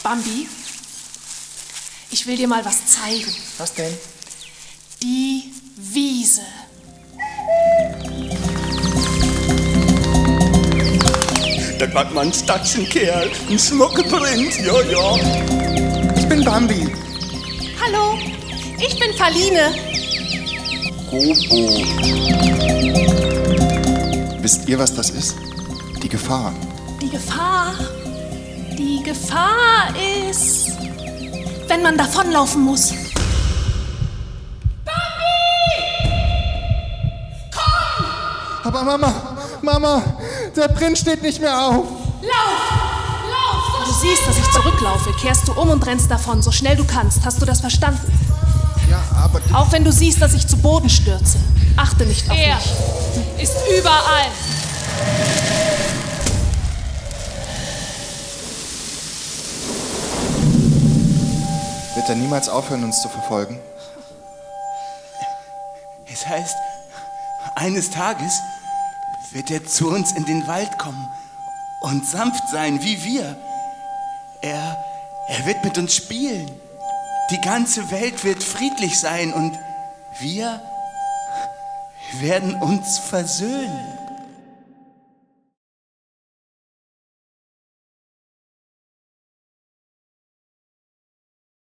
Bambi, ich will dir mal was zeigen. Was denn? Die Wiese. Das war mal ein Statschenkerl, ein schmucker Prinz, ja, ja. Ich bin Bambi. Hallo, ich bin Faline. Gobo. Wisst ihr, was das ist? Die Gefahr. Die Gefahr ist, wenn man davonlaufen muss. Aber Mama, der Prinz steht nicht mehr auf. Du siehst, dass ich zurücklaufe, kehrst du um und rennst davon, so schnell du kannst. Hast du das verstanden? Ja, aber... Auch wenn du siehst, dass ich zu Boden stürze. Achte nicht auf mich. Er ist überall. Wird er niemals aufhören, uns zu verfolgen? Es heißt, eines Tages wird er zu uns in den Wald kommen und sanft sein wie wir. Er wird mit uns spielen. Die ganze Welt wird friedlich sein und wir werden uns versöhnen.